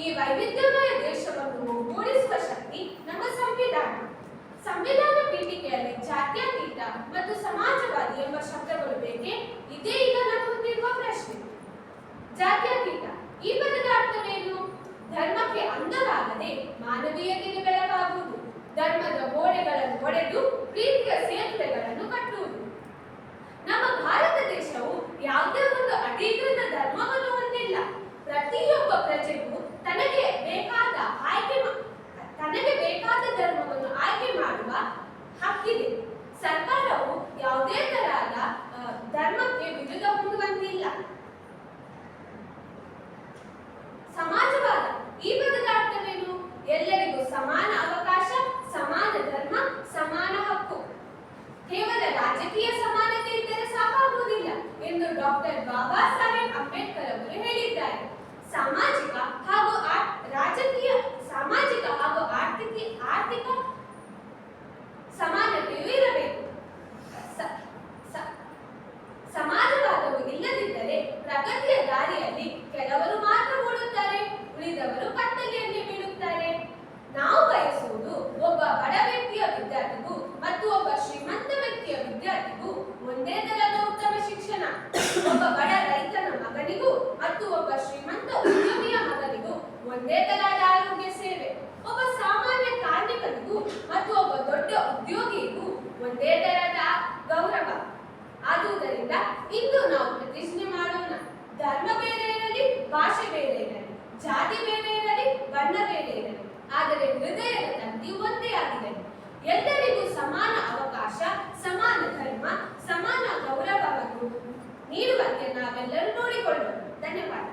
ಈ ವೈವಿಧ್ಯಮಯ ದೇಶವನ್ನು ಒಗ್ಗೂಡಿಸುವ ಶಕ್ತಿ ನಮ್ಮ ಸಂವಿಧಾನ. ಸಂವಿಧಾನ ಪೀಠಿಕೆಯಲ್ಲಿ ಜಾತ್ಯತೀತ ಮತ್ತು ಸಮಾಜವಾದಿ ಎಂಬ ಶಬ್ದಗಳು ಬೇಕೇ? ಇದೇ ಈಗ ನಮ್ಮ ಮುಂದಿರುವ ಪ್ರಶ್ನೆ. ಜಾತ್ಯತೀತ ಈ ಪದದ ಅರ್ಥವೇನು? ಧರ್ಮಕ್ಕೆ ಅಂದವಾಗದೆ ಮಾನವೀಯತೆಗೆ ಬೆಳಕಾಗುವುದು, ಧರ್ಮದ ಗೋಡೆಗಳನ್ನು ಒಡೆದು ಪ್ರೀತಿಯ ಸೇತುವೆಗಳನ್ನು ಕಟ್ಟುವುದು. ನಮ್ಮ ಭಾರತ ದೇಶವು ಯಾವುದೇ ಒಂದು ಅಧಿಕೃತ ಧರ್ಮವನ್ನು ಹೊಂದಿಲ್ಲ. ಪ್ರತಿಯೊಬ್ಬ ಪ್ರಜೆಗೂ ತನಗೆ ಬೇಕಾದ ಧರ್ಮವನ್ನು ಆಯ್ಕೆ ಮಾಡುವ ಹಕ್ಕಿದೆ. ಸರ್ಕಾರವು ಯಾವುದೇ ತರಹದ ಧರ್ಮಕ್ಕೆ ವಿರುದ್ಧ ಹೊಂದುವಂತಿಲ್ಲ. ಸಮಾಜವಾದ ಈ ಪದದ ಅರ್ಥವೇನು? ಎಲ್ಲರಿಗೂ ಸಮಾನ ಅವಕಾಶ, ಸಮಾನ ಧರ್ಮ, ಸಮಾನ ಹಕ್ಕು. ಕೇವಲ ರಾಜಕೀಯ ಸಮಾನತೆ ಇದ್ದರೆ ಸಾಕಾಗುವುದಿಲ್ಲ ಎಂದು ಡಾಕ್ಟರ್ ಬಾಬಾ ಸಾಹೇಬ್ ಅಂಬೇಡ್ಕರ್ ಅವರು ಹೇಳಿದ್ದಾರೆ. ಸಾಮಾಜಿಕ ಹಾಗೂ ಆರ್ಥಿಕ ಸಮಾನತೆಯೂ ಇರಬೇಕು. ಸಮಾಜವಾದವು ಇಲ್ಲದಿದ್ದರೆ ಪ್ರಗತಿಯ ದಾರಿಯಲ್ಲಿ ಕೆಲವರು ಮಾತ್ರ ಓಡುತ್ತಾರೆ, ಉಳಿದವರು ಕತ್ತಲೆಯಲ್ಲಿ ಬೀಳುತ್ತಾರೆ. ನಾವು ಬಯಸುವುದು ಒಬ್ಬ ಬಡ ವ್ಯಕ್ತಿಯ ವಿದ್ಯಾರ್ಥಿಗೂ ಮತ್ತು ಒಬ್ಬ ಶ್ರೀಮಂತ ವ್ಯಕ್ತಿಯ ವಿದ್ಯಾರ್ಥಿಗೂ ಒಂದೇ ತರಹದ ಉತ್ತಮ ಶಿಕ್ಷಣ, ಒಬ್ಬ ಬಡ ರೈತನ ಮಗನಿಗೂ ಮತ್ತು ಒಬ್ಬ ಶ್ರೀಮಂತ ಉದ್ಯಮಿಯ ಮಗನಿಗೂ ಒಂದೇ ತರಹದ ಆರೋಗ್ಯ ಸೇವೆ, ಒಬ್ಬ ಸಾಮಾನ್ಯ ಕಾರ್ಮಿಕನಿಗೂ ಮತ್ತು ಒಬ್ಬ ದೊಡ್ಡ ಉದ್ಯೋಗಿಗೂ ಒಂದೇ ತರಹದ ಗೌರವ. ಆದುದರಿಂದ ಇಂದು ನಾವು ಪ್ರತಿಜ್ಞೆ ಮಾಡೋಣ. ಧರ್ಮ ಬೇರೆ ಇರಲಿ, ಭಾಷೆ ಬೇರೆ ಇರಲಿ, ಜಾತಿ ಬೇರೆ ಇರಲಿ, ಬಣ್ಣ ಬೇರೆ ಇರಲಿ, ಆದರೆ ಹೃದಯದ ತಂತಿ ಒಂದೇ ಆಗಿದೆ. ಎಲ್ಲರಿಗೂ ಸಮಾನ ಅವಕಾಶ, ಸಮಾನ ಧರ್ಮ, ಸಮಾನ ಗೌರವವನ್ನು ನೀಡುವಂತೆ ನಾವೆಲ್ಲರೂ ನೋಡಿಕೊಳ್ಳೋಣ. ಧನ್ಯವಾದ.